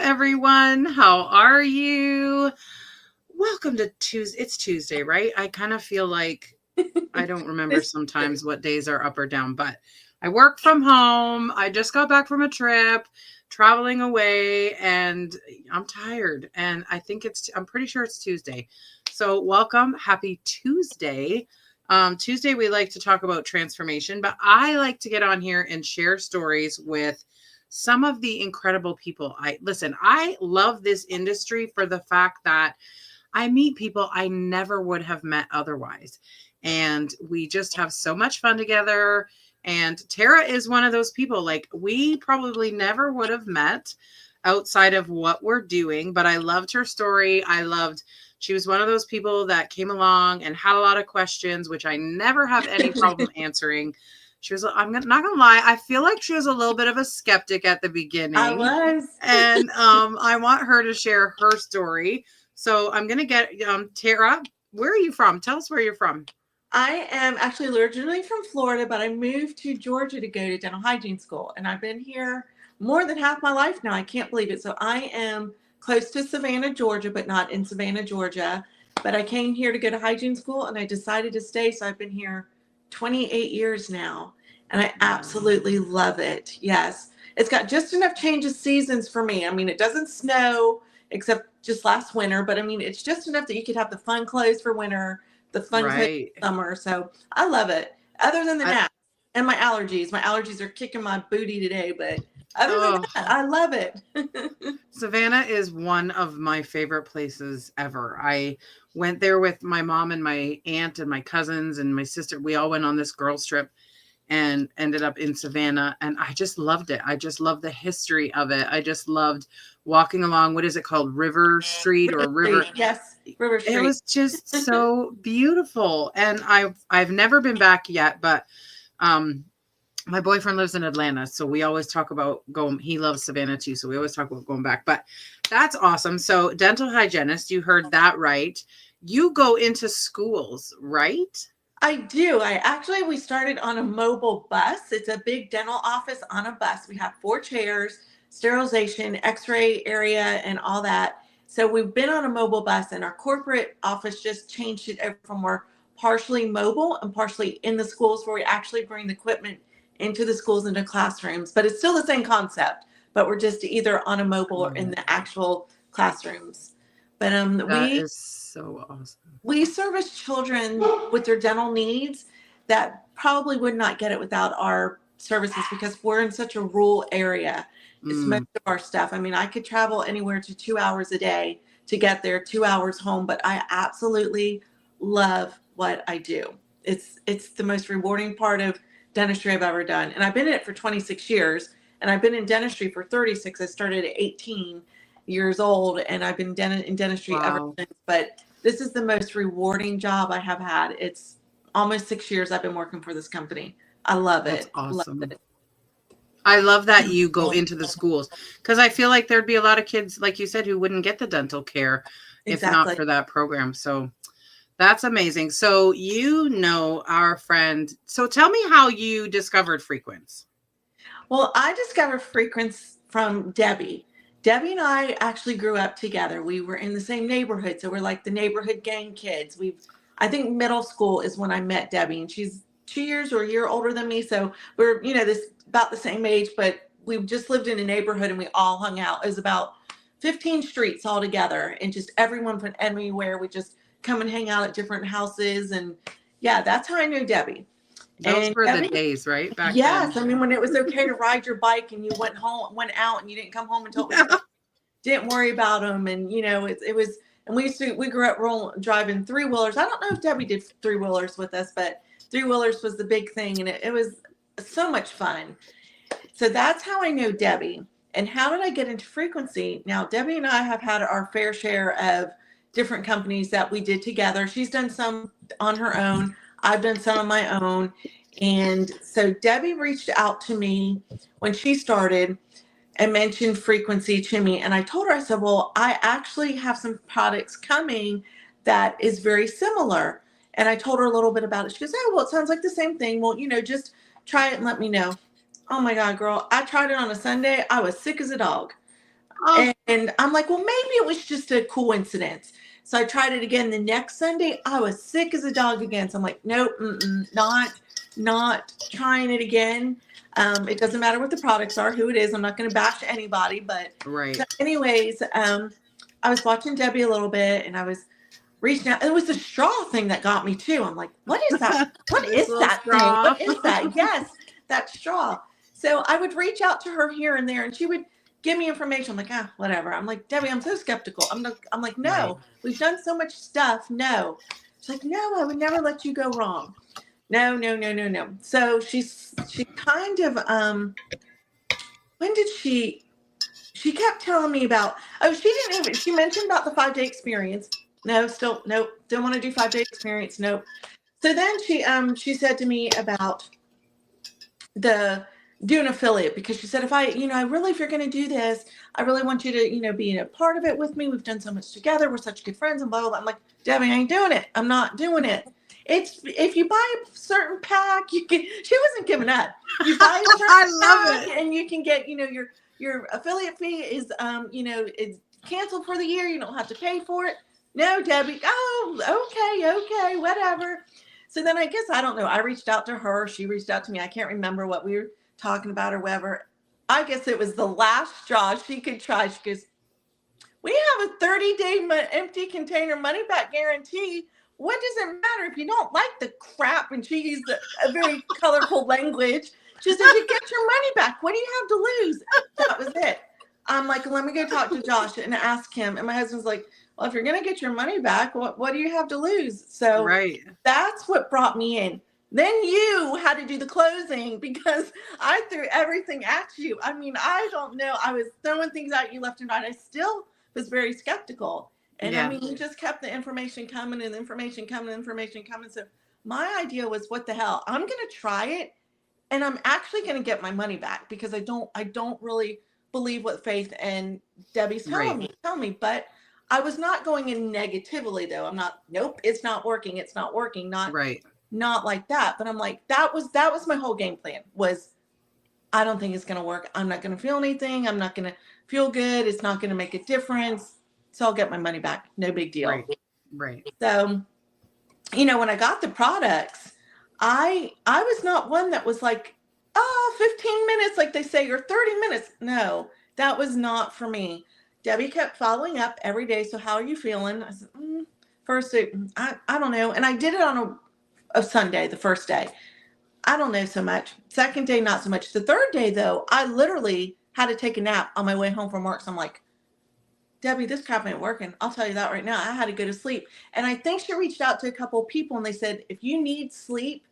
everyone. How are you? Welcome to Tuesday. It's Tuesday, right? I kind of feel like I don't remember sometimes what days are up or down, but I work from home. I just got back from a trip, traveling away, and I'm tired. And I'm pretty sure it's Tuesday. So, welcome. Happy Tuesday. Tuesday, we like to talk about transformation, but I like to get on here and share stories with some of the incredible people. I love this industry for the fact that I meet people I never would have met otherwise. And we just have so much fun together. And Tara is one of those people, like, we probably never would have met outside of what we're doing, but I loved her story. She was one of those people that came along and had a lot of questions, which I never have any problem answering. I'm not gonna lie, I feel like she was a little bit of a skeptic at the beginning. I was. And I want her to share her story. So I'm gonna get Tara, where are you from? Tell us where you're from. I am actually originally from Florida, but I moved to Georgia to go to dental hygiene school. And I've been here more than half my life now. I can't believe it. So I am close to Savannah, Georgia, but not in Savannah, Georgia. But I came here to go to hygiene school and I decided to stay. So I've been here 28 years now. And I absolutely love it. Yes. It's got just enough change of seasons for me. I mean, it doesn't snow except just last winter, but I mean, it's just enough that you could have the fun clothes for winter, the fun clothes for summer. So I love it. Other than the gnats and my allergies are kicking my booty today, but other than that, I love it. Savannah is one of my favorite places ever. I went there with my mom and my aunt and my cousins and my sister. We all went on this girls trip and ended up in Savannah. And I just loved it. I just loved the history of it. I just loved walking along. What is it called? River Street or River? Yes, River Street. It was just so beautiful. And I've never been back yet, but my boyfriend lives in Atlanta. So we always talk about going. He loves Savannah too. So we always talk about going back. But that's awesome. So dental hygienist, you heard that right. You go into schools, right? I do. We started on a mobile bus. It's a big dental office on a bus. We have 4 chairs, sterilization, x-ray area, and all that. So we've been on a mobile bus, and our corporate office just changed it over from we're partially mobile and partially in the schools, where we actually bring the equipment into the schools, into classrooms. But it's still the same concept, but we're just either on a mobile or in the actual classrooms. But that is so awesome. We service children with their dental needs that probably would not get it without our services, because we're in such a rural area. It's most of our stuff. I mean, I could travel anywhere to 2 hours a day to get there, 2 hours home, but I absolutely love what I do. It's the most rewarding part of dentistry I've ever done. And I've been in it for 26 years, and I've been in dentistry for 36. I started at 18 years old, and I've been in dentistry ever since. But this is the most rewarding job I have had. It's almost 6 years I've been working for this company. I love it. That's awesome. Love it. I love that you go into the schools, because I feel like there'd be a lot of kids, like you said, who wouldn't get the dental care if not for that program. So that's amazing. So our friend. So tell me how you discovered Frequence. Well, I discovered Frequence from Debbie. Debbie and I actually grew up together. We were in the same neighborhood, so we're like the neighborhood gang kids. I think middle school is when I met Debbie, and she's 2 years or a year older than me, so we're this about the same age. But we just lived in a neighborhood, and we all hung out. It was about 15 streets all together, and just everyone from anywhere would just come and hang out at different houses. And yeah, that's how I knew Debbie. Those were the days, right? Back then. I mean, when it was okay to ride your bike and you went out and you didn't come home until didn't worry about them. And it was, and we grew up driving 3-wheelers. I don't know if Debbie did 3-wheelers with us, but 3-wheelers was the big thing, and it was so much fun. So that's how I know Debbie. And how did I get into Frequency? Now, Debbie and I have had our fair share of different companies that we did together. She's done some on her own. I've done some on my own. And so Debbie reached out to me when she started and mentioned Frequency to me. And I told her, I said, well, I actually have some products coming that is very similar. And I told her a little bit about it. She goes, oh, well, it sounds like the same thing. Well, just try it and let me know. Oh my God, girl. I tried it on a Sunday. I was sick as a dog. Oh. And I'm like, well, maybe it was just a coincidence. So I tried it again the next Sunday. I was sick as a dog again. So I'm like, nope, not trying it again. It doesn't matter what the products are, who it is. I'm not going to bash anybody. But Right. so anyways, I was watching Debbie a little bit, and I was reaching out. It was the straw thing that got me too. I'm like, what is that? What This is little that thing? straw. What is that? Yes, that straw. So I would reach out to her here and there, and she would give me information. I'm like, ah, whatever. I'm like, Debbie, I'm so skeptical. I'm like, Right. no, we've done so much stuff. No. She's like, no, I would never let you go wrong. No, no, no, no, no. So she kind of when did she kept telling me about, oh, she didn't even, she mentioned about the 5-day experience. No, still nope, don't want to do 5-day experience. Nope. So then she said to me about the do an affiliate, because she said, if I, I really, if you're going to do this, I really want you to, be a part of it with me. We've done so much together. We're such good friends and blah, blah, blah. I'm like, Debbie, I ain't doing it. I'm not doing it. It's, if you buy a certain pack, you can, she wasn't giving up. You buy a certain I love pack it. and you can get, your affiliate fee is, it's canceled for the year. You don't have to pay for it. No, Debbie. Oh, okay, whatever. So then I guess, I don't know. I reached out to her. She reached out to me. I can't remember what we were talking about or whatever. I guess it was the last straw she could try. She goes, we have a 30-day empty container money back guarantee. What does it matter if you don't like the crap? And she used a very colorful language. She said, you get your money back. What do you have to lose? That was it. I'm like, let me go talk to Josh and ask him. And my husband's like, well, if you're going to get your money back, what do you have to lose? So Right. that's what brought me in. Then you had to do the closing because I threw everything at you. I mean, I don't know. I was throwing things at you left and right. I still was very skeptical. And I Yeah. mean, you just kept the information coming and information coming and information coming. So my idea was, what the hell? I'm going to try it, and I'm actually going to get my money back, because I don't really believe what Faith and Debbie's telling me. But I was not going in negatively, though. I'm not, nope, it's not working. It's not working. Right. Not like that. But I'm like, that was my whole game plan was, I don't think it's going to work. I'm not going to feel anything. I'm not going to feel good. It's not going to make a difference. So I'll get my money back. No big deal. Right. So, when I got the products, I was not one that was like, oh, 15 minutes, like they say, or 30 minutes. No, that was not for me. Debbie kept following up every day. So how are you feeling? I said, first, I don't know. And I did it on a Sunday, the first day. I don't know so much. Second day, not so much. The third day, though, I literally had to take a nap on my way home from work. So I'm like, Debbie, this crap ain't working. I'll tell you that right now. I had to go to sleep. And I think she reached out to a couple of people and they said, if you need sleep,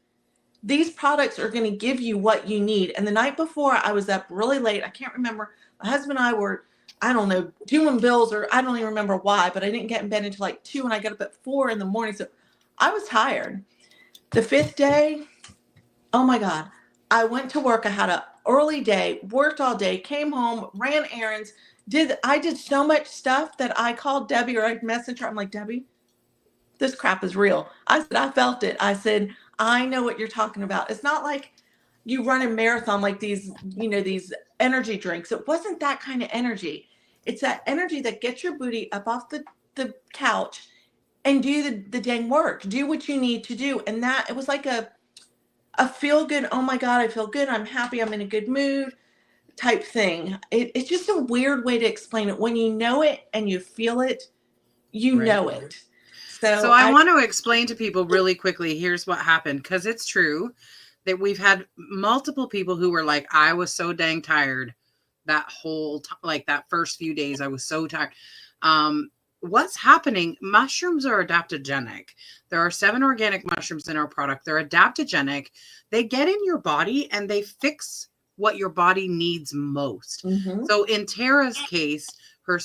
these products are going to give you what you need. And the night before, I was up really late. I can't remember. My husband and I were, I don't know, doing bills, or I don't even remember why, but I didn't get in bed until like 2, and I got up at 4 in the morning. So I was tired. The 5th day, oh my God, I went to work. I had an early day, worked all day, came home, ran errands. I did so much stuff that I called Debbie, or I messaged her. I'm like, Debbie, this crap is real. I said, I felt it. I said, I know what you're talking about. It's not like you run a marathon like these, these energy drinks. It wasn't that kind of energy. It's that energy that gets your booty up off the couch and do the dang work. Do what you need to do. And that, it was like a feel good, oh my God, I feel good. I'm happy. I'm in a good mood type thing. It's just a weird way to explain it. When you know it and you feel it, you know it. So I want to explain to people really quickly, here's what happened, because it's true that we've had multiple people who were like, I was so dang tired that whole time, like that first few days, I was so tired. What's happening? Mushrooms are adaptogenic. There are 7 organic mushrooms in our product. They're adaptogenic. They get in your body and they fix what your body needs most. Mm-hmm. So in Tara's case, her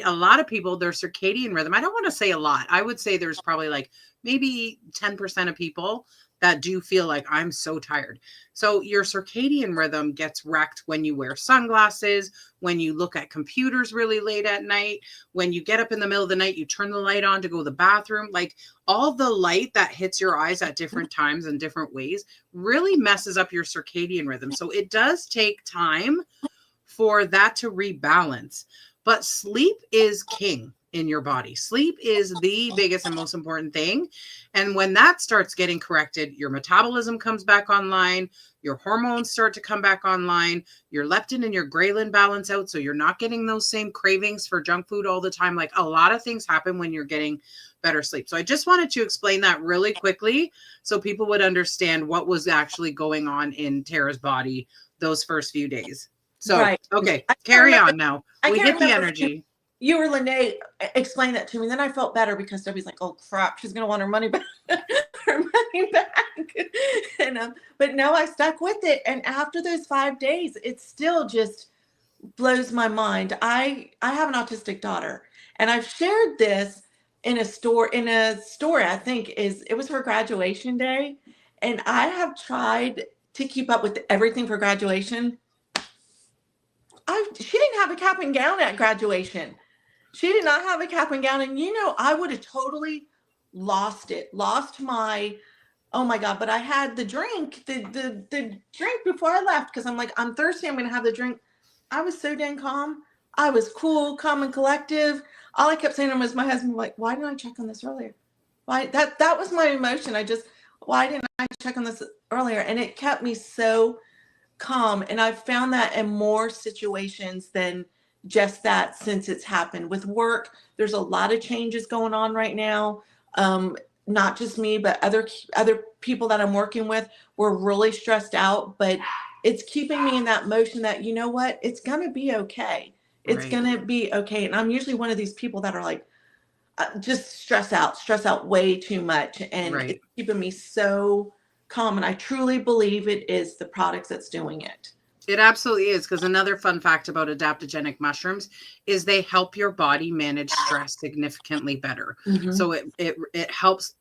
a lot of people, their circadian rhythm, I don't want to say a lot. I would say there's probably like maybe 10% of people that do feel like, I'm so tired. So your circadian rhythm gets wrecked when you wear sunglasses, when you look at computers really late at night, when you get up in the middle of the night, you turn the light on to go to the bathroom. Like all the light that hits your eyes at different times and different ways really messes up your circadian rhythm. So it does take time for that to rebalance. but sleep is king in your body. Sleep is the biggest and most important thing. And when that starts getting corrected, your metabolism comes back online, your hormones start to come back online, your leptin and your ghrelin balance out, so you're not getting those same cravings for junk food all the time. Like, a lot of things happen when you're getting better sleep. So I just wanted to explain that really quickly so people would understand what was actually going on in Tara's body those first few days. So, Right. okay, I can't carry remember. on now. I We can't hit the remember if energy. you or Lene explained that to me. Then I felt better because Debbie's like, "Oh crap, she's gonna want her money back." Her money back. And but no, I stuck with it. And after those 5 days, it still just blows my mind. I have an autistic daughter, and I've shared this in a story. I think it was her graduation day, and I have tried to keep up with everything for graduation. She didn't have a cap and gown at graduation. She did not have a cap and gown, and I would have totally lost my, oh my god. But I had the drink, the drink before I left, because I'm like, I'm thirsty, I'm gonna have the drink. I was so dang calm. I was cool, calm, and collective. All I kept saying to him was, my husband, like, why didn't I check on this earlier? Why that was my emotion. Why didn't I check on this earlier? And it kept me so calm. And I've found that in more situations than just that since it's happened. With work, there's a lot of changes going on right now. Not just me, but other people that I'm working with. We're really stressed out, but it's keeping me in that motion that, you know what, it's gonna be okay. It's Right. gonna be okay. And I'm usually one of these people that are like, just stress out way too much, and Right. it's keeping me so calm. And I truly believe it is the products that's doing it. It absolutely is, because another fun fact about adaptogenic mushrooms is they help your body manage stress significantly better. Mm-hmm. So it helps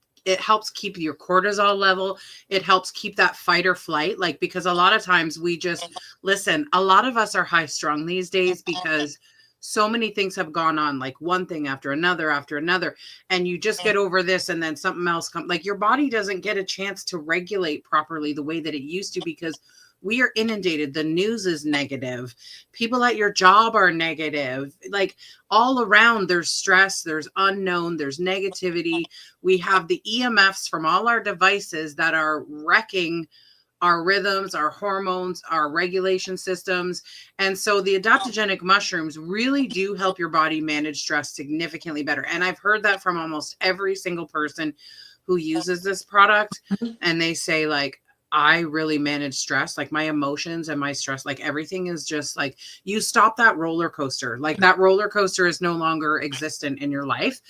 keep your cortisol level. It helps keep that fight or flight, like, because a lot of times we just listen, a lot of us are high strung these days because so many things have gone on, like one thing after another, and you just get over this and then something else comes. Like, your body doesn't get a chance to regulate properly the way that it used to, because we are inundated. The news is negative. People at your job are negative. Like, all around, there's stress, there's unknown, there's negativity. We have the EMFs from all our devices that are wrecking our rhythms, our hormones, our regulation systems. And so the adaptogenic mushrooms really do help your body manage stress significantly better. And I've heard that from almost every single person who uses this product. And they say, like, I really manage stress, like my emotions and my stress, like everything is just like, you stop that roller coaster. Like, that roller coaster is no longer existent in your life.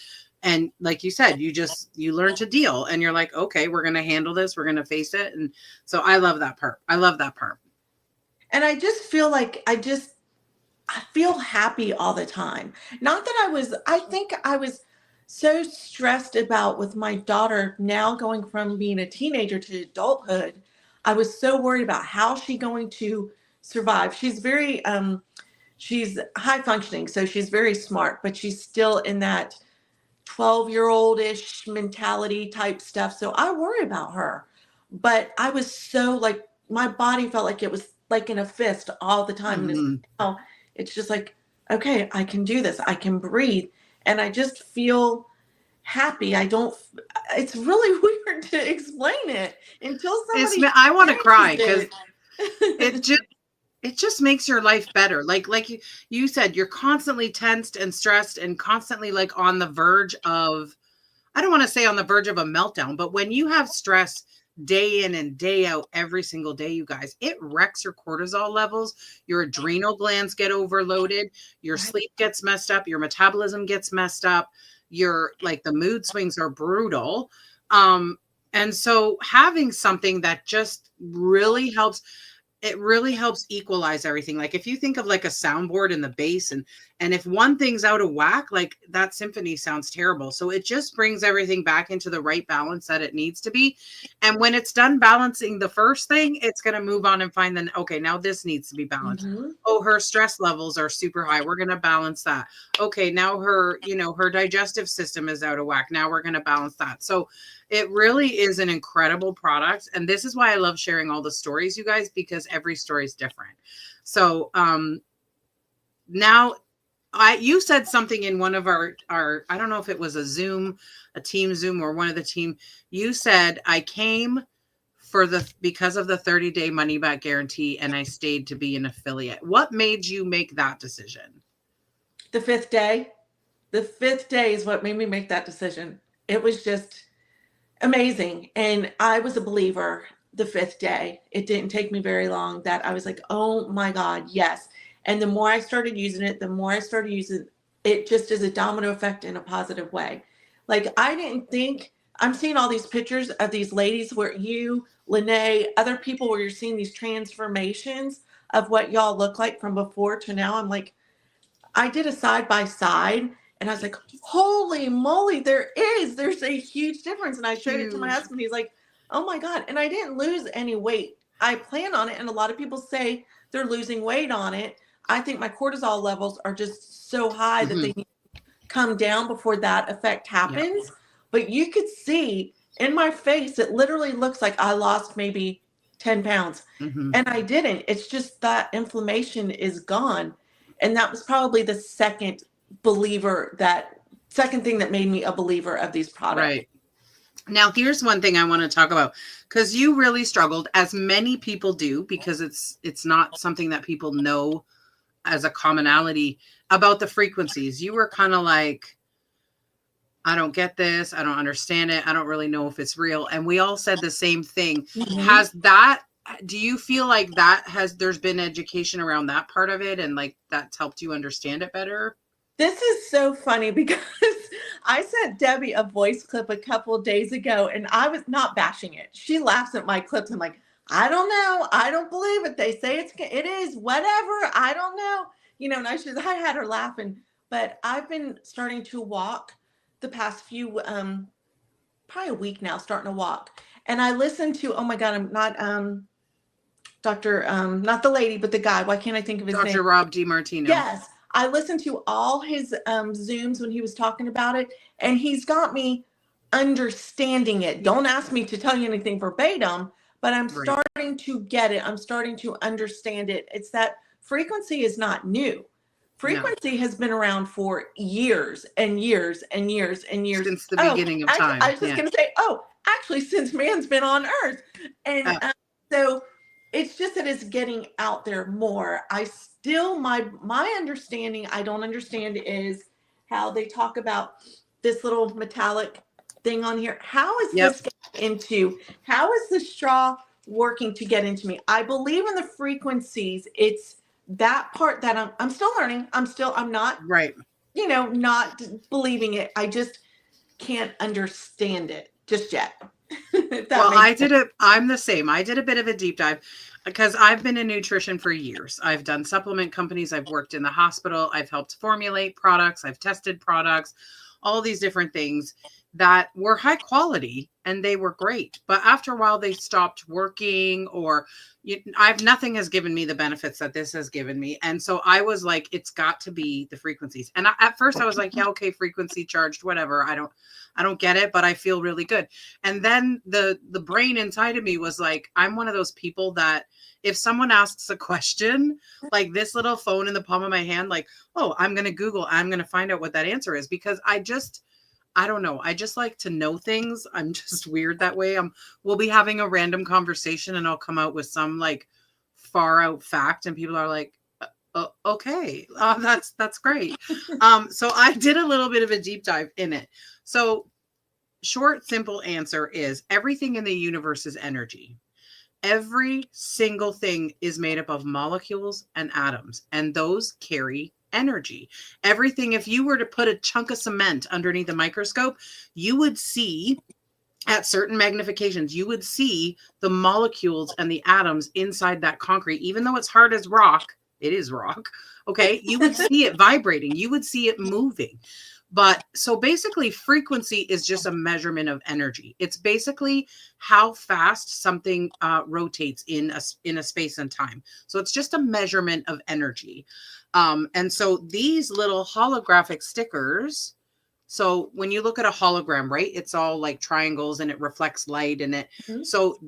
And like you said, you learn to deal, and you're like, okay, we're going to handle this. We're going to face it. And so I love that part. I love that part. And I just feel like I feel happy all the time. Not that I think I was so stressed about with my daughter now going from being a teenager to adulthood. I was so worried about how she's going to survive. She's high functioning, so she's very smart, but she's still in that 12-year-old-ish mentality type stuff. So I worry about her. But I was so like, my body felt like it was like in a fist all the time. And Mm-hmm. now it's just like, okay, I can do this. I can breathe. And I just feel happy. It's really weird to explain it until somebody I want to cry, because it. it just makes your life better. Like you said, you're constantly tensed and stressed and constantly like on the verge of, I don't want to say on the verge of a meltdown, but when you have stress day in and day out, every single day, you guys, it wrecks your cortisol levels. Your adrenal glands get overloaded. Your sleep gets messed up. Your metabolism gets messed up. The mood swings are brutal. And so having something that just really helps, it really helps equalize everything. Like, if you think of like a soundboard and the bass, and if one thing's out of whack, like, that symphony sounds terrible. So it just brings everything back into the right balance that it needs to be. And when it's done balancing the first thing, it's going to move on and find, then, okay, now this needs to be balanced. Mm-hmm. Oh, her stress levels are super high. We're going to balance that. Okay, now her digestive system is out of whack. Now we're going to balance that. So it really is an incredible product. And this is why I love sharing all the stories, you guys, because every story is different. So now You said something in one of our I don't know if it was a team Zoom or one of the team. You said I came because of the 30-day money back guarantee and I stayed to be an affiliate. What made you make that decision? The fifth day. The fifth day is what made me make that decision. It was just amazing. And I was a believer the fifth day. It didn't take me very long that I was like, oh my God, yes. And the more I started using it, the more I started using it, it just is a domino effect in a positive way. Like, I didn't think, I'm seeing all these pictures of these ladies where you, Lene, other people, where you're seeing these transformations of what y'all look like from before to now. I'm like, I did a side by side and I was like, holy moly, there's a huge difference. And I showed it to my Huge. husband. He's like, oh my God. And I didn't lose any weight. I plan on it. And a lot of people say they're losing weight on it. I think my cortisol levels are just so high that they Mhm. need to come down before that effect Yeah. happens. But you could see in my face, it literally looks like I lost maybe 10 pounds. Mhm. And I didn't. It's just that inflammation is gone. And that was probably the second thing that made me a believer of these products. Right. Now, here's one thing I want to talk about because you really struggled, as many people do, because it's not something that people know as a commonality about the frequencies. You were kind of like, I don't get this. I don't understand it. I don't really know if it's real. And we all said the same thing. Mhm. Do you feel like there's been education around that part of it and like that's helped you understand it better? This is so funny because I sent Debbie a voice clip a couple of days ago and I was not bashing it. She laughs at my clips. I'm like, I don't know. I don't believe it. They say it is whatever. I don't know. I had her laughing, but I've been starting to walk the past few, probably a week now, starting to walk. And I listened to, oh my God, I'm not, Dr. Not the lady, but the guy. Why can't I think of his name? Dr. Rob DiMartino. Yes, I listened to all his Zooms when he was talking about it, and he's got me understanding it. Don't ask me to tell you anything verbatim, but I'm Right. starting to get it. I'm starting to understand it. It's that frequency is not new. No. Frequency has been around for years and years and years and years. Since the Oh, beginning of actually, I time. was just Yeah. going to say, oh, actually, since man's been on Earth. And Uh, so it's just that it's getting out there more. I still, my understanding, I don't understand, is how they talk about this little metallic thing on here. How is yep. this getting into? How is the straw working to get into me? I believe in the frequencies. It's that part that I'm still learning. I'm not, Right. not believing it. I just can't understand it just yet. If that Well, makes sense. I'm the same. I did a bit of a deep dive because I've been in nutrition for years. I've done supplement companies. I've worked in the hospital. I've helped formulate products. I've tested products, all these different things that were high quality and they were great. But after a while, they stopped working nothing has given me the benefits that this has given me. And so I was like, it's got to be the frequencies. And at first I was like, yeah, okay, frequency charged, whatever. I don't get it, but I feel really good. And then the brain inside of me was like, I'm one of those people that if someone asks a question, like this little phone in the palm of my hand, like, oh, I'm going to Google, I'm going to find out what that answer is because I don't know. I just like to know things. I'm just weird that way. We'll be having a random conversation and I'll come out with some like far out fact and people are like, okay, that's great. So I did a little bit of a deep dive in it. So short, simple answer is everything in the universe is energy. Every single thing is made up of molecules and atoms, and those carry energy. Everything, if you were to put a chunk of cement underneath a microscope, you would see at certain magnifications, you would see the molecules and the atoms inside that concrete, even though it's hard as rock. It is rock. Okay. You would see it vibrating. You would see it moving. But so basically, frequency is just a measurement of energy. It's basically how fast something rotates in a space and time. So it's just a measurement of energy. And so these little holographic stickers. So when you look at a hologram, right, it's all like triangles and it reflects light in it. Mhm. So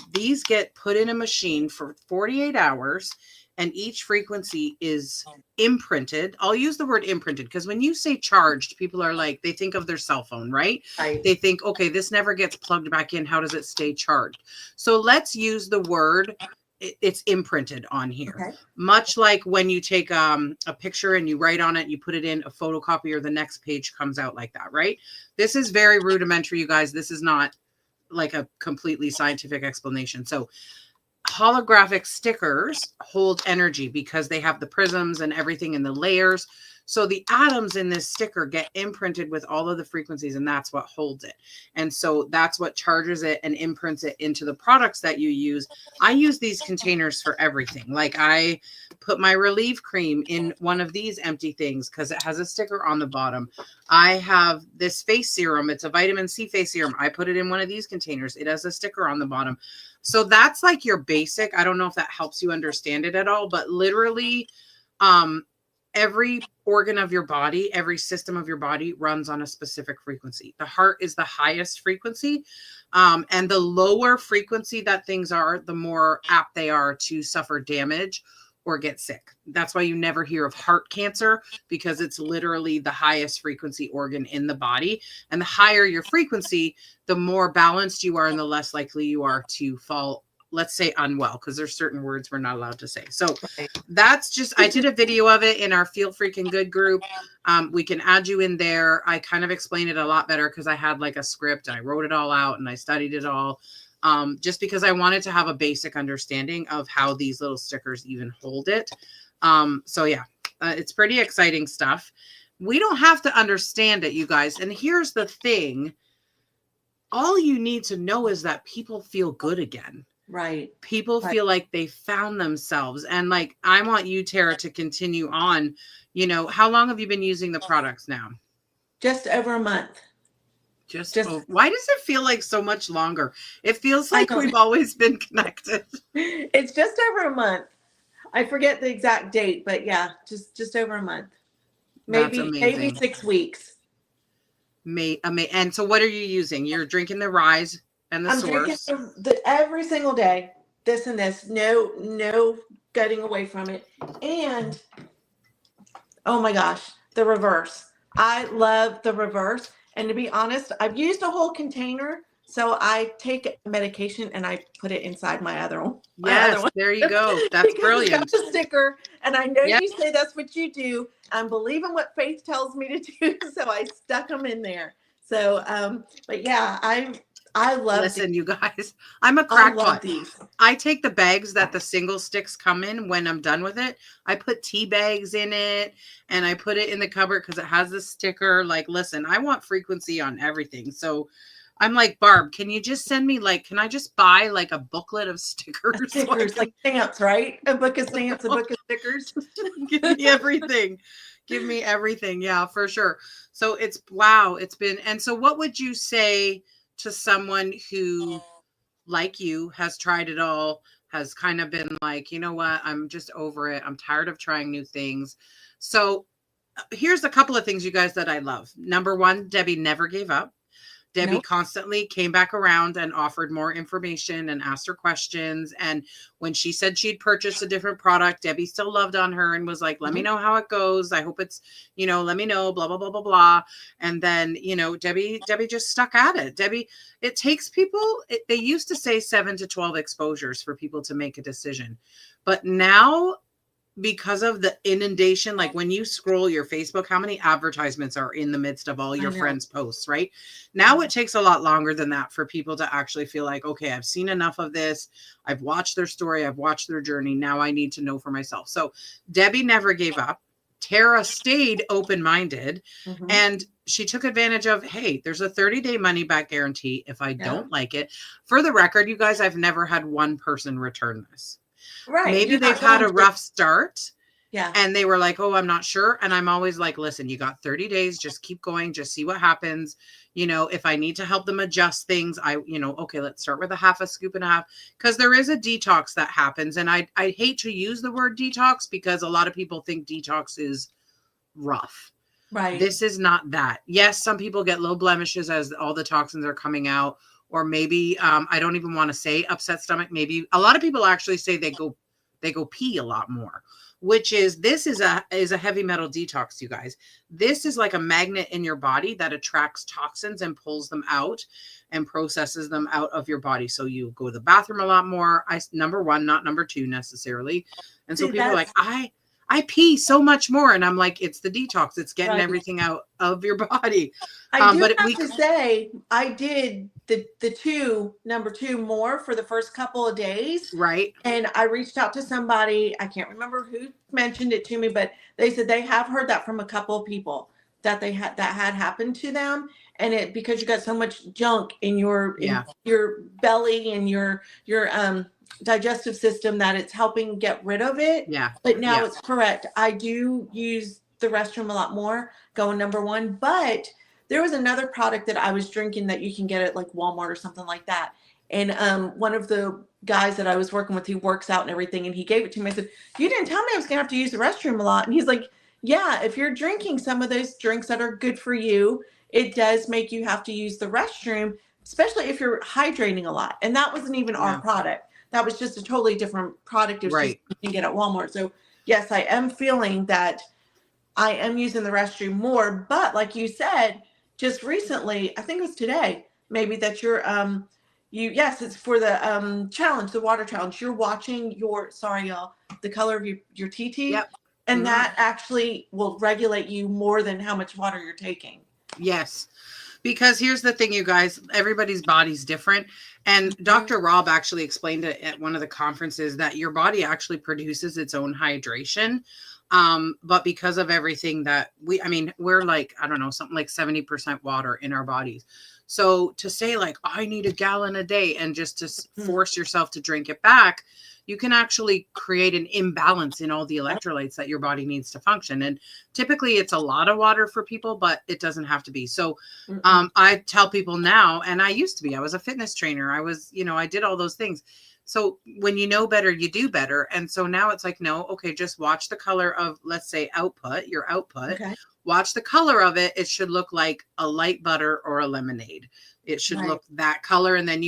these get put in a machine for 48 hours and each frequency is imprinted. I'll use the word imprinted because when you say charged, people are like, they think of their cell phone, right? Right. They think, okay, this never gets plugged back in. How does it stay charged? So let's use the word, it's imprinted on here. Okay. Much like when you take a picture and you write on it, you put it in a photocopier, the next page comes out like that, right? This is very rudimentary, you guys. This is not like a completely scientific explanation. So holographic stickers hold energy because they have the prisms and everything in the layers. So the atoms in this sticker get imprinted with all of the frequencies, and that's what holds it. And so that's what charges it and imprints it into the products that you use. I use these containers for everything. Like I put my Relieve cream in one of these empty things because it has a sticker on the bottom. I have this face serum. It's a vitamin C face serum. I put it in one of these containers. It has a sticker on the bottom. So that's like your basic. I don't know if that helps you understand it at all, but literally every organ of your body, every system of your body runs on a specific frequency. The heart is the highest frequency. And the lower frequency that things are, the more apt they are to suffer damage or get sick. That's why you never hear of heart cancer, because it's literally the highest frequency organ in the body. And the higher your frequency, the more balanced you are and the less likely you are to fall, let's say, unwell, because there's certain words we're not allowed to say. So that's just, I did a video of it in our Feel Freaking Good group. We can add you in there. I kind of explained it a lot better because I had like a script and I wrote it all out and I studied it all. Just because I wanted to have a basic understanding of how these little stickers even hold it. So yeah, it's pretty exciting stuff. We don't have to understand it, you guys. And here's the thing. All you need to know is that people feel good again. Right. People feel like they found themselves. And like, I want you, Tara, to continue on. You know, how long have you been using the products now? Just over a month. Why does it feel like so much longer? It feels like we've always been connected. It's just over a month. I forget the exact date, but yeah, just over a month. Maybe 6 weeks. And so what are you using? You're drinking the Rise and the Source. I'm drinking every single day. This and this. No getting away from it. And oh my gosh, the Reverse. I love the Reverse. And to be honest, I've used a whole container. So I take medication and I put it inside my other one. Yes, there you go. That's brilliant. It's got the sticker, and I know you say that's what you do. I'm believing what Faith tells me to do, so I stuck them in there. So, but yeah, I love. Listen, you guys, I'm a crackpot. I take the bags that the single sticks come in when I'm done with it. I put tea bags in it, and I put it in the cupboard because it has the sticker. Like, listen, I want frequency on everything, so. I'm like, Barb, can you just send me can I just buy like a booklet of stickers? Stickers, like stamps, right? A book of stamps, a book of stickers. Give me everything. Give me everything. Yeah, for sure. So it's been, and so what would you say to someone who, like you, has tried it all, has kind of been like, you know what, I'm just over it. I'm tired of trying new things. So here's a couple of things, you guys, that I love. Number one, Debbie never gave up. Debbie constantly came back around and offered more information and asked her questions. And when she said she'd purchased a different product, Debbie still loved on her and was like, let me know how it goes. I hope it's, let me know, blah, blah, blah, blah, blah. And then, Debbie just stuck at it. Debbie, it takes people, they used to say 7 to 12 exposures for people to make a decision. But now, because of the inundation, like when you scroll your Facebook, how many advertisements are in the midst of all your friends' posts, right? Now it takes a lot longer than that for people to actually feel like, okay, I've seen enough of this. I've watched their story. I've watched their journey. Now I need to know for myself. So Debbie never gave up. Tara stayed open-minded, and she took advantage of, hey, there's a 30-day money-back guarantee if I don't like it. For the record, you guys, I've never had one person return this. Right. Maybe they've had a rough start. Yeah. And they were like, oh, I'm not sure. And I'm always like, listen, you got 30 days. Just keep going. Just see what happens. If I need to help them adjust things, okay, let's start with a scoop and a half. Because there is a detox that happens. And I hate to use the word detox because a lot of people think detox is rough. Right. This is not that. Yes, some people get low blemishes as all the toxins are coming out. Or maybe, I don't even want to say upset stomach. Maybe a lot of people actually say they they go pee a lot more, which is, this is a heavy metal detox, you guys. This is like a magnet in your body that attracts toxins and pulls them out and processes them out of your body. So you go to the bathroom a lot more. Number one, not number two necessarily. And so See, people are like, I pee so much more. And I'm like, it's the detox. It's getting right. everything out of your body. I do But have to say, I did the number two more for the first couple of days. right. And I reached out to somebody, I can't remember who mentioned it to me, but they said they have heard that from a couple of people that had happened to them. And it, because you got so much junk in your belly and your digestive system, that it's helping get rid of it. Yeah. But now it's correct. I do use the restroom a lot more, going number one. But there was another product that I was drinking that you can get at like Walmart or something like that. And one of the guys that I was working with, he works out and everything, and he gave it to me. I said, "You didn't tell me I was gonna have to use the restroom a lot." And he's like, "Yeah, if you're drinking some of those drinks that are good for you, it does make you have to use the restroom, especially if you're hydrating a lot." And that wasn't even our product. That was just a totally different product. It was just you can get at Walmart. So yes, I am feeling that I am using the restroom more. But like you said, just recently, I think it was today, maybe, that you're yes, it's for the challenge, the water challenge. You're watching your, sorry y'all, the color of your TT. Yep. And that actually will regulate you more than how much water you're taking. Yes. Because here's the thing, you guys, everybody's body's different. And Dr. Rob actually explained it at one of the conferences that your body actually produces its own hydration. But because of everything that we're like, I don't know, something like 70% water in our bodies. So to say like, I need a gallon a day and just to force yourself to drink it back, you can actually create an imbalance in all the electrolytes that your body needs to function. And typically it's a lot of water for people, but it doesn't have to be. So I tell people now, and I used to be, I was a fitness trainer. I was, I did all those things. So when you know better, you do better. And so now it's like, no, okay, just watch the color of, let's say, your output. Okay. Watch the color of it. It should look like a light butter or a lemonade. It should look that color. And then,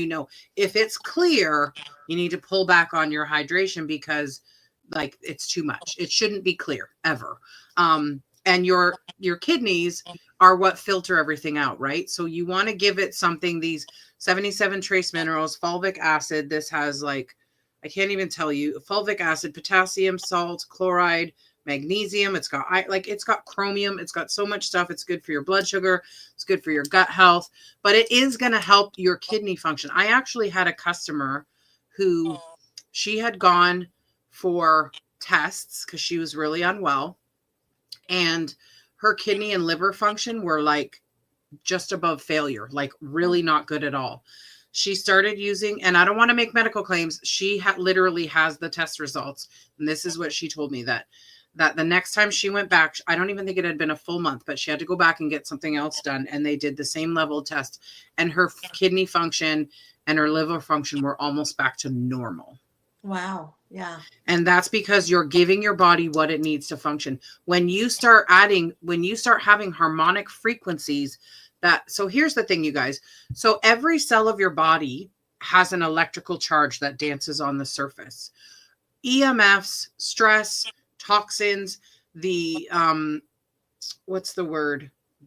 if it's clear, you need to pull back on your hydration because like it's too much. It shouldn't be clear ever. And your kidneys are what filter everything out, right? So you want to give it something, these 77 trace minerals, fulvic acid. This has like, I can't even tell you, fulvic acid, potassium, salt, chloride, magnesium. It's got chromium. It's got so much stuff. It's good for your blood sugar. It's good for your gut health, but it is going to help your kidney function. I actually had a customer who, she had gone for tests because she was really unwell, and her kidney and liver function were like just above failure, like really not good at all. She started using, and I don't want to make medical claims, she literally has the test results. And this is what she told me, that the next time she went back, I don't even think it had been a full month, but she had to go back and get something else done. And they did the same level of test, and her kidney function and her liver function were almost back to normal. Wow. Yeah. And that's because you're giving your body what it needs to function. When you start having harmonic frequencies, so here's the thing, you guys. So every cell of your body has an electrical charge that dances on the surface. EMFs, stress, toxins, the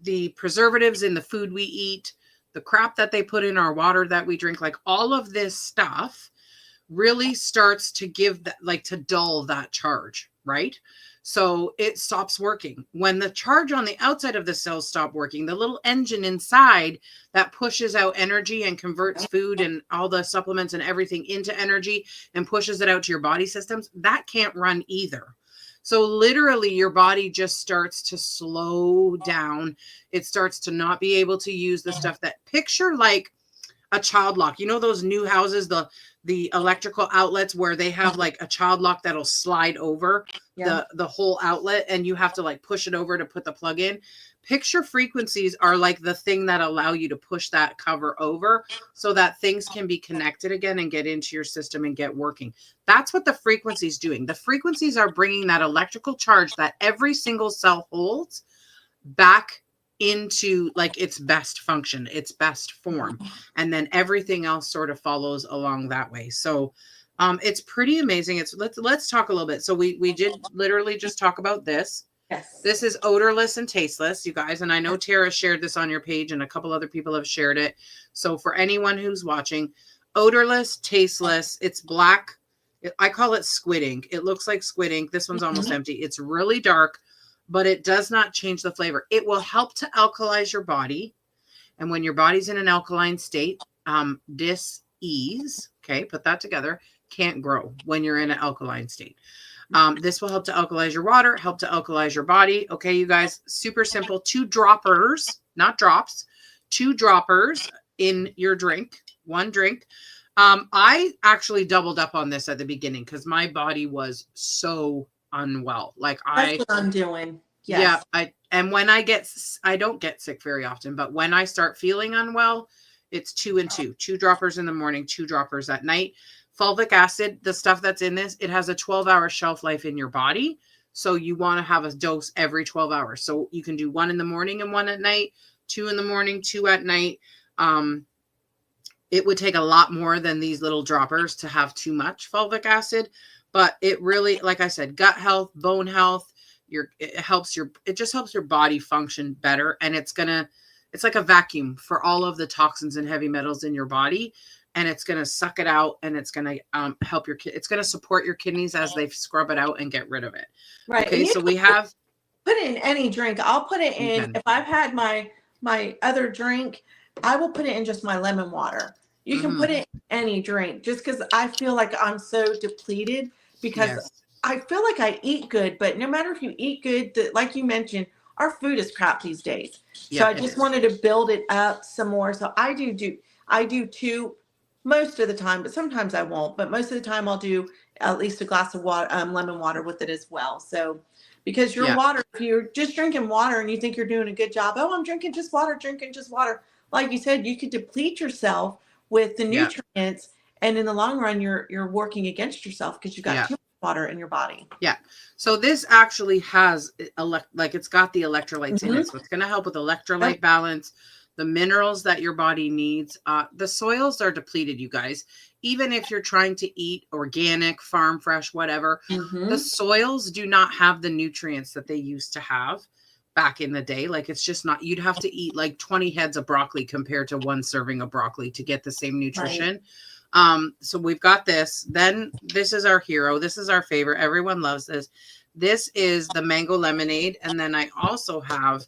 the preservatives in the food we eat, the crap that they put in our water that we drink, like all of this stuff really starts to give that, like, to dull that charge, right? So it stops working. When the charge on the outside of the cells stop working, the little engine inside that pushes out energy and converts food and all the supplements and everything into energy and pushes it out to your body systems, that can't run either. So literally your body just starts to slow down. It starts to not be able to use the stuff that, picture like a child lock. Those new houses, the electrical outlets where they have like a child lock that'll slide over the whole outlet, and you have to like push it over to put the plug in. Picture frequencies are like the thing that allow you to push that cover over so that things can be connected again and get into your system and get working. That's what the frequency's doing. The frequencies are bringing that electrical charge that every single cell holds back into like its best function, its best form. And then everything else sort of follows along that way. So It's pretty amazing. Let's talk a little bit. So we did literally just talk about this. Yes. This is odorless and tasteless, you guys. And I know Tara shared this on your page and a couple other people have shared it. So for anyone who's watching, odorless, tasteless, it's black. I call it squid ink. It looks like squid ink. This one's almost empty. It's really dark, but it does not change the flavor. It will help to alkalize your body. And when your body's in an alkaline state, dis-ease, okay, put that together, can't grow when you're in an alkaline state. This will help to alkalize your water, help to alkalize your body. Okay, you guys, super simple. 2 droppers, not drops, 2 droppers in your drink, 1 drink. I actually doubled up on this at the beginning because my body was so unwell. Like That's what I'm doing. Yes. Yeah, I don't get sick very often, but when I start feeling unwell, it's 2 and 2. 2 droppers in the morning, 2 droppers at night. Fulvic acid, the stuff that's in this, it has a 12-hour shelf life in your body. So you want to have a dose every 12 hours. So you can do 1 in the morning and 1 at night, 2 in the morning, 2 at night. It would take a lot more than these little droppers to have too much fulvic acid, but it really, like I said, gut health, bone health, it just helps your body function better. And it's like a vacuum for all of the toxins and heavy metals in your body. And it's going to suck it out and it's going to help it's going to support your kidneys as they scrub it out and get rid of it. Right. Okay. So we have put it in any drink. I'll put it in. If I've had my other drink, I will put it in just my lemon water. You can put it in any drink just because I feel like I'm so depleted because I feel like I eat good, but no matter if you eat good, like you mentioned, our food is crap these days. So I just wanted to build it up some more. So I do 2 most of the time, but sometimes I won't. But most of the time I'll do at least a glass of water, lemon water with it as well. So because your water, if you're just drinking water and you think you're doing a good job, oh, I'm drinking just water. Like you said, you could deplete yourself with the nutrients. And in the long run, you're working against yourself because you've got too much water in your body. Yeah. So this actually has it's got the electrolytes in it. So it's going to help with electrolyte balance, the minerals that your body needs. The soils are depleted, you guys. Even if you're trying to eat organic, farm fresh, whatever, the soils do not have the nutrients that they used to have back in the day. Like it's just not, you'd have to eat like 20 heads of broccoli compared to 1 serving of broccoli to get the same nutrition. So we've got this. Then this is our hero. This is our favorite. Everyone loves this. This is the mango lemonade. And then I also have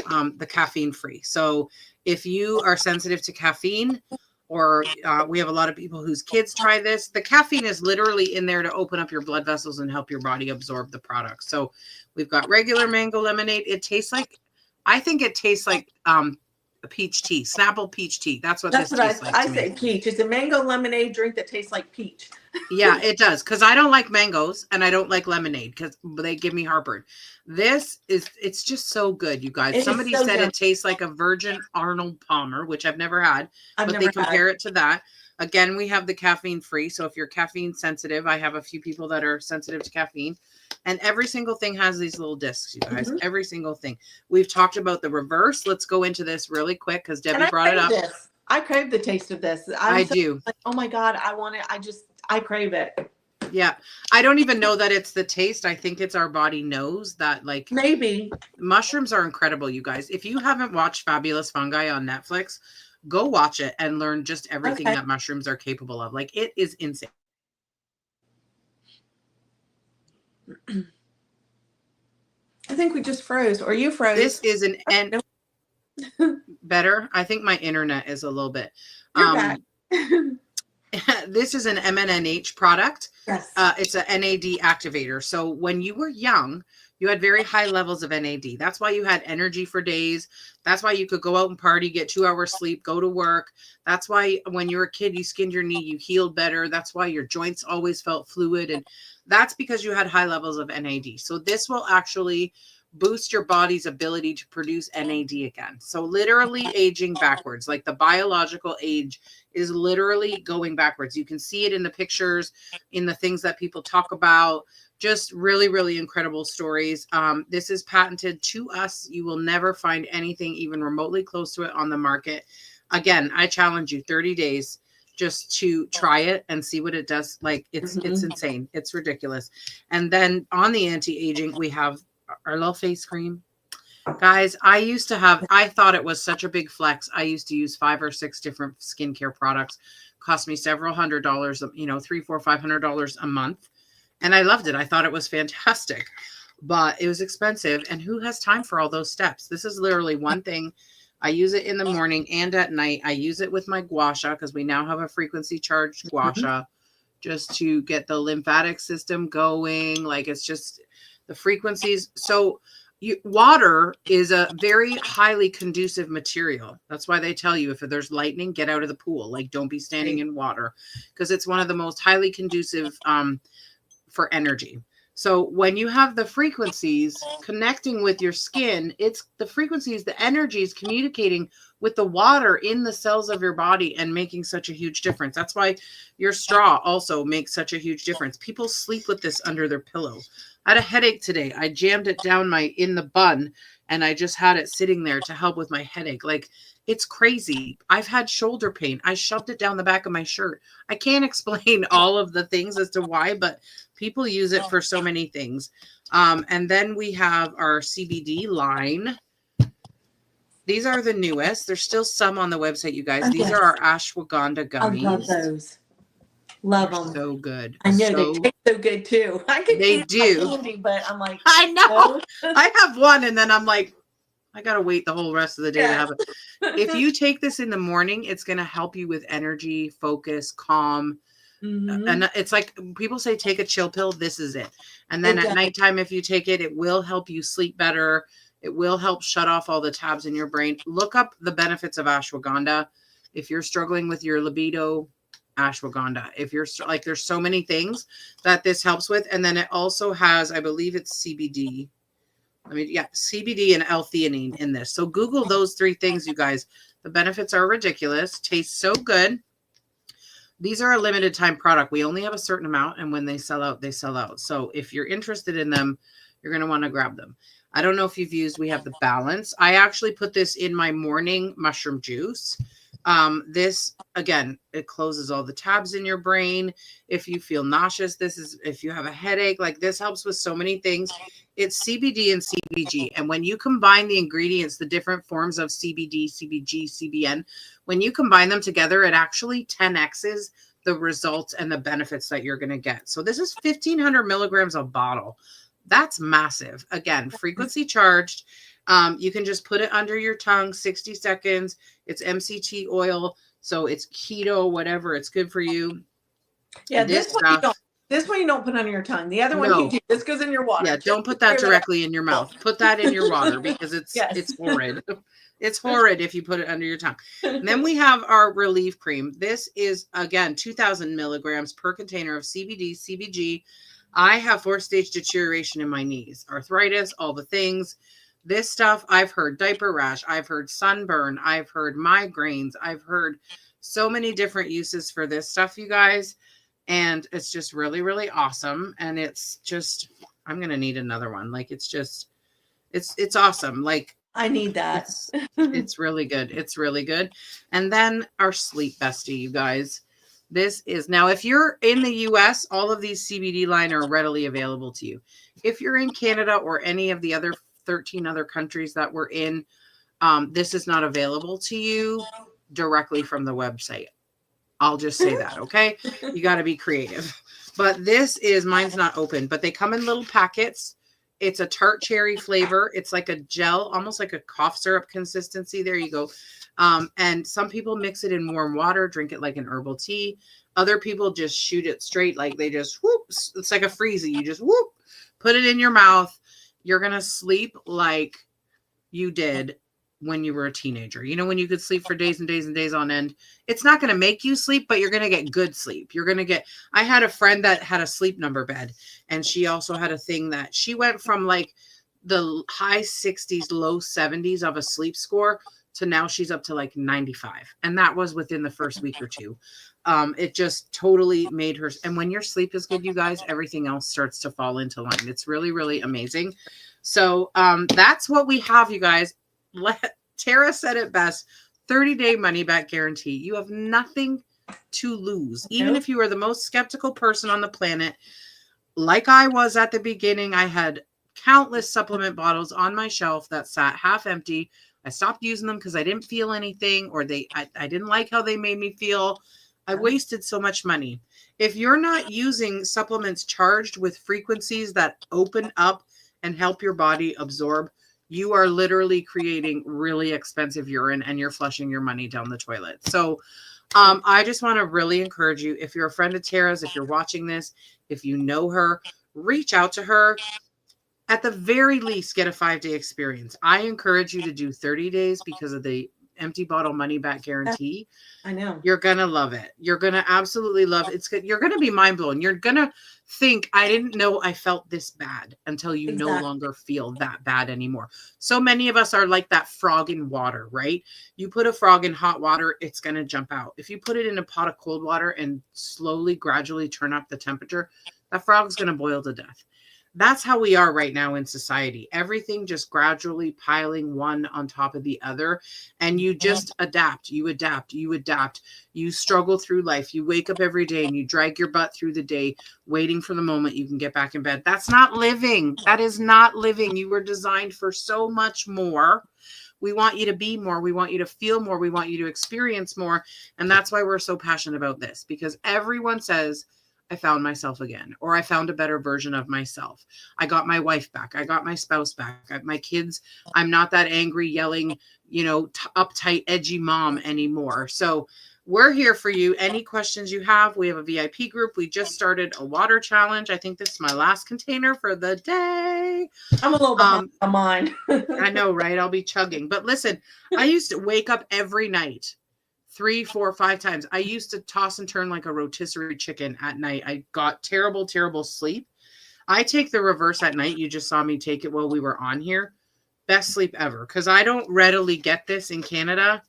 the caffeine free. So if you are sensitive to caffeine, or we have a lot of people whose kids try this, the caffeine is literally in there to open up your blood vessels and help your body absorb the product. So we've got regular mango lemonade. I think it tastes like a peach tea, Snapple peach tea. That's what this tastes like. I say peach. It's a mango lemonade drink that tastes like peach. Yeah, it does. Because I don't like mangoes and I don't like lemonade because they give me heartburn. It's just so good, you guys. Somebody said it tastes like a virgin Arnold Palmer, which I've never had, but they compare it to that. Again, we have the caffeine free. So if you're caffeine sensitive, I have a few people that are sensitive to caffeine. And every single thing has these little discs, you guys. Every single thing. We've talked about the reverse. Let's go into this really quick because Debbie brought it up. I crave the taste of this. I do. Like, oh my God, I want it. I crave it. Yeah. I don't even know that it's the taste. I think it's our body knows that, like, maybe. Mushrooms are incredible, you guys. If you haven't watched Fabulous Fungi on Netflix, go watch it and learn just everything that mushrooms are capable of. Like, it is insane. I think we just froze, or you froze. This is better. I think my internet is a little bit. You're back. This is an MNNH product. Yes. It's a NAD activator. So when you were young, you had very high levels of NAD. That's why you had energy for days. That's why you could go out and party, get 2 hours sleep, go to work. That's why when you were a kid, you skinned your knee, you healed better. That's why your joints always felt fluid. And that's because you had high levels of NAD. So this will actually boost your body's ability to produce NAD again. So literally aging backwards, like the biological age is literally going backwards. You can see it in the pictures, in the things that people talk about. Just really, really incredible stories. This is patented to us. You will never find anything even remotely close to it on the market. Again, I challenge you, 30 days. just to try it and see what it does. Like it's insane. It's ridiculous. And then on the anti-aging, we have our little face cream. Guys, I thought it was such a big flex. I used to use 5 or 6 different skincare products. Cost me several $100s, $300, $400, $500 a month. And I loved it. I thought it was fantastic, but it was expensive. And who has time for all those steps? This is literally one thing. I use it in the morning and at night. I use it with my gua sha because we now have a frequency charged gua sha just to get the lymphatic system going. Like it's just the frequencies. So water is a very highly conducive material. That's why they tell you if there's lightning, get out of the pool. Like don't be standing in water because it's one of the most highly conducive for energy. So when you have the frequencies connecting with your skin, it's the frequencies, the energy is communicating with the water in the cells of your body and making such a huge difference. That's why your straw also makes such a huge difference. People sleep with this under their pillow. I had a headache today. I jammed it down in the bun and I just had it sitting there to help with my headache. Like it's crazy. I've had shoulder pain. I shoved it down the back of my shirt. I can't explain all of the things as to why, but people use it for so many things. And then we have our CBD line. These are the newest. There's still some on the website, you guys. These are our ashwagandha gummies. I love those. Love them. So good. I know they taste so good too. I could eat candy, but I'm like, I know. No. I have one, and then I'm like, I gotta wait the whole rest of the day to have it. If you take this in the morning, it's gonna help you with energy, focus, calm. And it's like people say, take a chill pill. This is it. And then at nighttime, if you take it, it will help you sleep better. It will help shut off all the tabs in your brain. Look up the benefits of ashwagandha. If you're struggling with your libido, ashwagandha. If you're like, there's so many things that this helps with. And then it also has, I believe it's CBD. CBD and L-theanine in this. So Google those 3 things, you guys. The benefits are ridiculous. Tastes so good. These are a limited time product. We only have a certain amount, and when they sell out, they sell out. So if you're interested in them, you're going to want to grab them. I don't know if you've used, we have the Balance. I actually put this in my morning mushroom juice. This, again, it closes all the tabs in your brain. If you feel nauseous, if you have a headache, like this helps with so many things. It's CBD and CBG. And when you combine the ingredients, the different forms of CBD, CBG, CBN, when you combine them together, it actually 10x's the results and the benefits that you're going to get. So this is 1,500 milligrams a bottle. That's massive. Again, frequency charged. You can just put it under your tongue, 60 seconds. It's MCT oil. So it's keto, whatever. It's good for you. Yeah, this one you don't put under your tongue. The other one you do. This goes in your water. Yeah, don't put that directly in your mouth. Put that in your water because it's horrid. It's horrid if you put it under your tongue. And then we have our relief cream. This is, again, 2,000 milligrams per container of CBD, CBG. I have 4-stage deterioration in my knees, arthritis, all the things. This stuff, I've heard diaper rash. I've heard sunburn. I've heard migraines. I've heard so many different uses for this stuff, you guys. And it's just really, really awesome. And it's just, I'm going to need another one. Like, it's just, it's awesome. Like, I need that. It's really good. It's really good. And then our sleep bestie, you guys. This is, now, if you're in the US, all of these CBD line are readily available to you. If you're in Canada or any of the other 13 other countries that we're in, this is not available to you directly from the website. I'll just say that, okay? You got to be creative. But this is, mine's not open, but they come in little packets. It's a tart cherry flavor. It's like a gel, almost like a cough syrup consistency. There you go. And some people mix it in warm water, drink it like an herbal tea. Other people just shoot it straight, like they just whoops. It's like a freezy. You just whoop, put it in your mouth. You're going to sleep like you did when you were a teenager. You know, when you could sleep for days and days and days on end. It's not going to make you sleep, but you're going to get good sleep. You're going to get, I had a friend that had a sleep number bed, and she also had a thing that she went from like the high 60s, low 70s of a sleep score to now she's up to like 95. And that was within the first week or two. It just totally made her. And when your sleep is good, you guys, everything else starts to fall into line. It's really, really amazing. So that's what we have, you guys. Tara said it best, 30-day money back guarantee. You have nothing to lose. Even Nope. if you are the most skeptical person on the planet, like I was at the beginning, I had countless supplement bottles on my shelf that sat half empty. I stopped using them because I didn't feel anything, or I didn't like how they made me feel. I wasted so much money. If you're not using supplements charged with frequencies that open up and help your body absorb, you are literally creating really expensive urine and you're flushing your money down the toilet. So I just want to really encourage you, if you're a friend of Tara's, if you're watching this, if you know her, reach out to her. At the very least, get a 5-day experience. I encourage you to do 30 days because of the empty bottle money back guarantee. I know. You're going to love it. You're going to absolutely love it. It's good. You're going to be mind blown. You're going to think, I didn't know I felt this bad, until you no longer feel that bad anymore. So many of us are like that frog in water, right? You put a frog in hot water, it's going to jump out. If you put it in a pot of cold water and slowly, gradually turn up the temperature, that frog's going to boil to death. That's how we are right now in society. Everything just gradually piling one on top of the other. And you just adapt. You adapt. You adapt. You struggle through life. You wake up every day and you drag your butt through the day, waiting for the moment you can get back in bed. That's not living. That is not living. You were designed for so much more. We want you to be more. We want you to feel more. We want you to experience more. And that's why we're so passionate about this, because everyone says, I found myself again, or I found a better version of myself. I got my wife back. I got my spouse back. My kids, I'm not that angry, yelling, uptight, edgy mom anymore. So we're here for you. Any questions you have, we have a VIP group. We just started a water challenge. I think this is my last container for the day. I'm a little behind on mine. I know, right? I'll be chugging. But listen, I used to wake up every night 3, 4, 5 times. I used to toss and turn like a rotisserie chicken at night. I got terrible, terrible sleep. I take the reverse at night. You just saw me take it while we were on here. Best sleep ever, because I don't readily get this in Canada.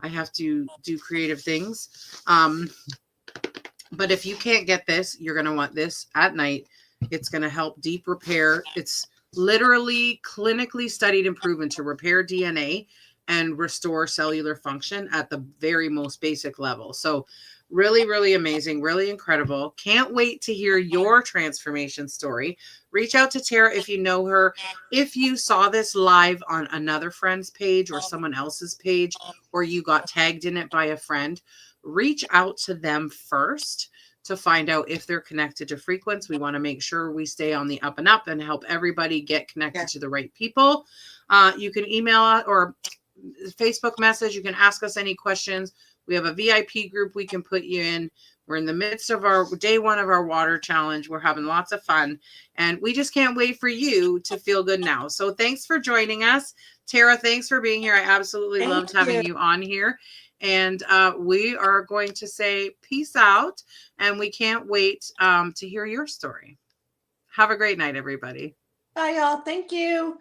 I have to do creative things. But if you can't get this, you're going to want this at night. It's going to help deep repair. It's literally clinically studied and proven to repair DNA and restore cellular function at the very most basic level. So really, really amazing, really incredible. Can't wait to hear your transformation story. Reach out to Tara if you know her. If you saw this live on another friend's page or someone else's page, or you got tagged in it by a friend, reach out to them first to find out if they're connected to Frequency. We want to make sure we stay on the up and up and help everybody get connected to the right people. You can email or Facebook message. You can ask us any questions. We have a VIP group we can put you in. We're in the midst of our day 1 of our water challenge. We're having lots of fun, and we just can't wait for you to feel good now. So thanks for joining us. Tara, thanks for being here. I absolutely loved having you on here. And we are going to say peace out, and we can't wait to hear your story. Have a great night, everybody. Bye, y'all. Thank you.